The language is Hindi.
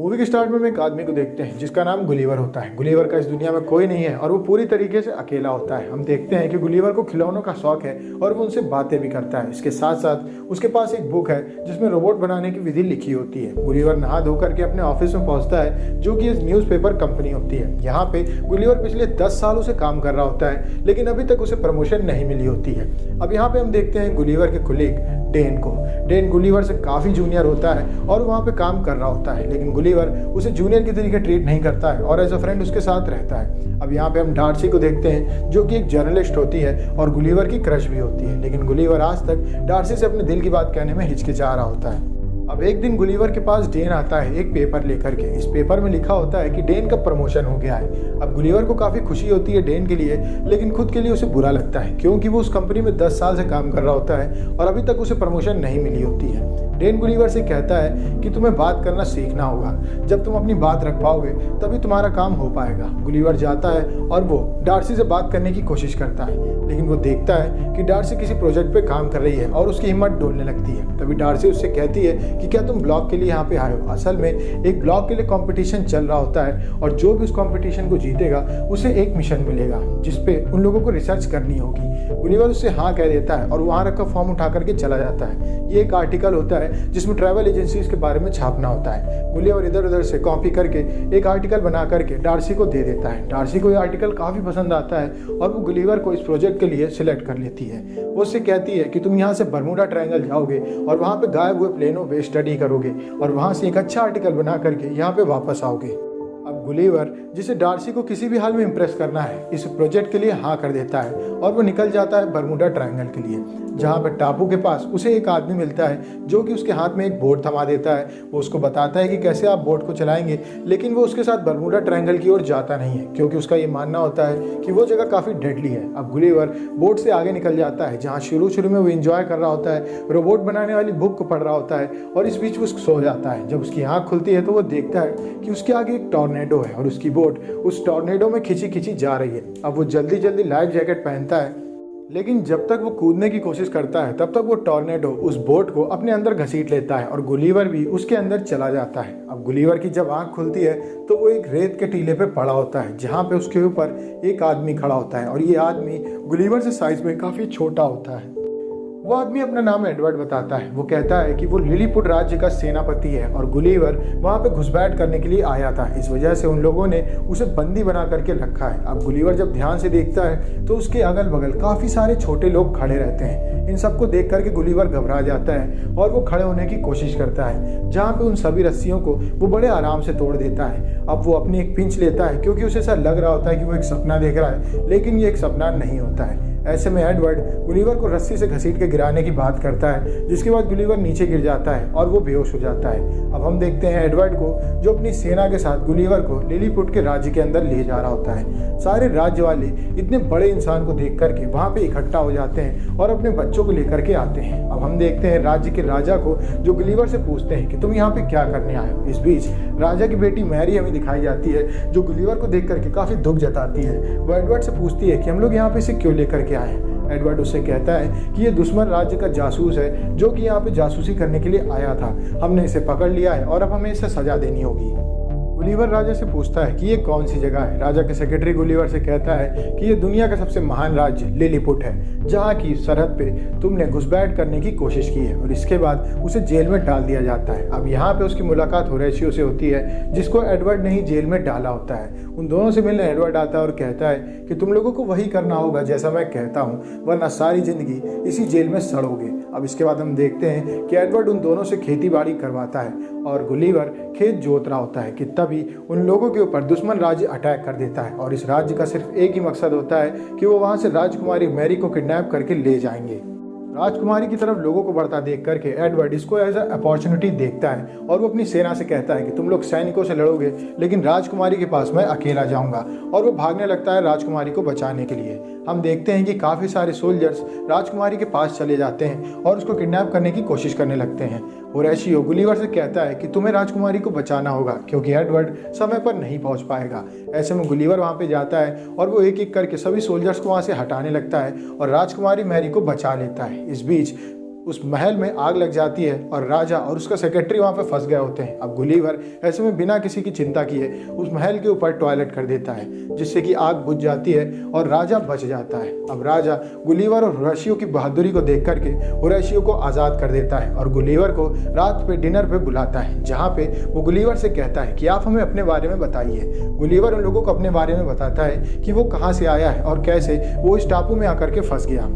मूवी के स्टार्ट में हम एक आदमी को देखते हैं जिसका नाम गुलिवर होता है। गुलिवर का इस दुनिया में कोई नहीं है और वो पूरी तरीके से अकेला होता है। हम देखते हैं कि गुलिवर को खिलौनों का शौक है और वो उनसे बातें भी करता है। इसके साथ साथ उसके पास एक बुक है जिसमें रोबोट बनाने की विधि लिखी होती है। गुलिवर नहा धो करके अपने ऑफिस में पहुंचता है जो कि एक न्यूज़पेपर कंपनी होती है। यहाँ पे गुलिवर पिछले 10 सालों से काम कर रहा होता है लेकिन अभी तक उसे प्रमोशन नहीं मिली होती है। अब यहाँ पे हम देखते हैं गुलिवर के कुलीग डेन को। डेन गुलिवर से काफ़ी जूनियर होता है और वहाँ पे काम कर रहा होता है, लेकिन गुलिवर उसे जूनियर की तरीके ट्रीट नहीं करता है और एज अ फ्रेंड उसके साथ रहता है। अब यहाँ पे हम डार्सी को देखते हैं जो कि एक जर्नलिस्ट होती है और गुलिवर की क्रश भी होती है, लेकिन गुलिवर आज तक डार्सी से अपने दिल की बात कहने में हिचकिचा रहा होता है। अब एक दिन गुलिवर के पास डेन आता है एक पेपर लेकर के। इस पेपर में लिखा होता है कि डेन का प्रमोशन हो गया है। अब गुलिवर को काफ़ी खुशी होती है डेन के लिए, लेकिन खुद के लिए उसे बुरा लगता है क्योंकि वो उस कंपनी में 10 साल से काम कर रहा होता है और अभी तक उसे प्रमोशन नहीं मिली होती है। डेन गुलिवर से कहता है कि तुम्हें बात करना सीखना होगा, जब तुम अपनी बात रख पाओगे तभी तुम्हारा काम हो पाएगा। गुलिवर जाता है और वो डार्सी से बात करने की कोशिश करता है, लेकिन वो देखता है कि डार्सी किसी प्रोजेक्ट पे काम कर रही है और उसकी हिम्मत डोलने लगती है। तभी डार्सी उससे कहती है कि क्या तुम ब्लॉग के लिए यहाँ पे आए हो। असल में एक ब्लॉग के लिए कंपटीशन चल रहा होता है और जो भी उस कंपटीशन को जीतेगा उसे एक मिशन मिलेगा जिसपे उन लोगों को रिसर्च करनी होगी। गुलिवर उससे हाँ कह देता है और वहाँ रखा फॉर्म उठा करके चला जाता है। ये एक आर्टिकल होता है जिसमें ट्रैवल एजेंसीज के बारे में छापना होता है। गुलिवर इधर उधर से कॉपी करके एक आर्टिकल बना करके डार्सी को दे देता है। डार्सी को ये आर्टिकल काफ़ी पसंद आता है और वो गुलिवर को इस प्रोजेक्ट के लिए सिलेक्ट कर लेती है। वो उससे कहती है कि तुम यहाँ से बरमूडा ट्रायंगल जाओगे और वहाँ पे गायब हुए प्लेनों पे स्टडी करोगे और वहाँ से एक अच्छा आर्टिकल बना करके यहाँ पे वापस आओगे। अब गुलिवर जिसे डार्सी को किसी भी हाल में इम्प्रेस करना है इस प्रोजेक्ट के लिए हाँ कर देता है और वो निकल जाता है बरमूडा ट्रायंगल के लिए, जहाँ पर टापू के पास उसे एक आदमी मिलता है जो कि उसके हाथ में एक बोट थमा देता है। वो उसको बताता है कि कैसे आप बोट को चलाएंगे, लेकिन वो उसके साथ बरमूडा ट्रायंगल की ओर जाता नहीं है क्योंकि उसका ये मानना होता है कि वो जगह काफ़ी डेडली है। अब गुलिवर बोट से आगे निकल जाता है जहाँ शुरू में वो इंजॉय कर रहा होता है, रोबोट बनाने वाली बुक को पढ़ रहा होता है और इस बीच वो सो जाता है। जब उसकी आँख खुलती है तो वो देखता है कि उसके आगे एक टॉर्नेडो है और उसकी बोट उस टॉर्नेडो में खिंची जा रही है। अब वो जल्दी लाइफ जैकेट पहनता है, लेकिन जब तक वो कूदने की कोशिश करता है तब तक वो टॉर्नेडो उस बोट को अपने अंदर घसीट लेता है और गुलिवर भी उसके अंदर चला जाता है। अब गुलिवर की जब आंख खुलती है तो वो एक रेत के टीले पे पड़ा होता है जहाँ पे उसके ऊपर एक आदमी खड़ा होता है और ये आदमी गुलिवर से साइज में काफ़ी छोटा होता है। वो आदमी अपना नाम एडवर्ड बताता है। वो कहता है कि वो लिलीपुट राज्य का सेनापति है और गुलिवर वहाँ पे घुसपैठ करने के लिए आया था, इस वजह से उन लोगों ने उसे बंदी बना करके रखा है। अब गुलिवर जब ध्यान से देखता है तो उसके अगल बगल काफ़ी सारे छोटे लोग खड़े रहते हैं। इन सबको देख करके गुलिवर घबरा जाता है और वो खड़े होने की कोशिश करता है, जहाँ पे उन सभी रस्सियों को वो बड़े आराम से तोड़ देता है। अब वो अपनी एक पिंच लेता है क्योंकि उसे ऐसा लग रहा होता है कि वो एक सपना देख रहा है, लेकिन ये एक सपना नहीं होता है। ऐसे में एडवर्ड गुलिवर को रस्सी से घसीट के गिराने की बात करता है, जिसके बाद गुलिवर नीचे गिर जाता है और वो बेहोश हो जाता है। अब हम देखते हैं एडवर्ड को जो अपनी सेना के साथ गुलिवर को लिलीपुट के राज्य के अंदर ले जा रहा होता है। सारे राज्य वाले इतने बड़े इंसान को देख करके वहाँ पे इकट्ठा हो जाते हैं और अपने बच्चों को लेकर के आते हैं। अब हम देखते हैं राज्य के राजा को जो गुलिवर से पूछते हैं कि तुम यहाँ पे क्या करने आए हो। इस बीच राजा की बेटी मैरी हमें दिखाई जाती है जो गुलिवर को देख करके काफ़ी दुख जताती है। वो एडवर्ड से पूछती है कि हम लोग यहाँ पे इसे क्यों लेकर आए हैं। एडवर्ड उससे कहता है कि ये दुश्मन राज्य का जासूस है जो कि यहाँ पे जासूसी करने के लिए आया था। हमने इसे पकड़ लिया है और अब हमें इसे सजा देनी होगी। गुलिवर राजा से पूछता है कि ये कौन सी जगह है। राजा के सेक्रेटरी गुलिवर से कहता है कि ये दुनिया का सबसे महान राज्य लिलीपुट है, जहाँ की सरहद पे तुमने घुसपैठ करने की कोशिश की है और इसके बाद उसे जेल में डाल दिया जाता है। अब यहाँ पे उसकी मुलाकात होरेशियो से होती है जिसको एडवर्ड ने ही जेल में डाला होता है। उन दोनों से मिलने एडवर्ड आता है और कहता है कि तुम लोगों को वही करना होगा जैसा मैं कहता हूँ, वरना सारी जिंदगी इसी जेल में सड़ोगे। अब इसके बाद हम देखते हैं कि एडवर्ड उन दोनों से खेती बाड़ी करवाता है और गुलिवर खेत जोत रहा होता है कि तभी उन लोगों के ऊपर दुश्मन राज्य अटैक कर देता है और इस राज्य का सिर्फ एक ही मकसद होता है कि वो वहाँ से राजकुमारी मैरी को किडनैप करके ले जाएंगे। राजकुमारी की तरफ लोगों को बढ़ता देख करके एडवर्ड इसको एज अ अपॉर्चुनिटी देखता है और वो अपनी सेना से कहता है कि तुम लोग सैनिकों से लड़ोगे, लेकिन राजकुमारी के पास मैं अकेला जाऊंगा, और वो भागने लगता है राजकुमारी को बचाने के लिए। हम देखते हैं कि काफ़ी सारे सोल्जर्स राजकुमारी के पास चले जाते हैं और उसको किडनैप करने की कोशिश करने लगते हैं। होरेशियो गुलिवर से कहता है कि तुम्हें राजकुमारी को बचाना होगा क्योंकि एडवर्ड समय पर नहीं पहुंच पाएगा। ऐसे में गुलिवर वहां पे जाता है और वो एक एक करके सभी सोल्जर्स को वहां से हटाने लगता है और राजकुमारी मैरी को बचा लेता है। इस बीच उस महल में आग लग जाती है और राजा और उसका सेक्रेटरी वहाँ पे फंस गए होते हैं। अब गुलिवर ऐसे में बिना किसी की चिंता किए उस महल के ऊपर टॉयलेट कर देता है, जिससे कि आग बुझ जाती है और राजा बच जाता है। अब राजा गुलिवर और हुरैशियों की बहादुरी को देख करके हुरैशियों को आज़ाद कर देता है और गुलिवर को रात पे डिनर पे बुलाता है, जहाँ पे वो गुलिवर से कहता है कि आप हमें अपने बारे में बताइए। गुलिवर उन लोगों को अपने बारे में बताता है कि वो कहाँ से आया है और कैसे वो इस टापू में आकर के फंस गया।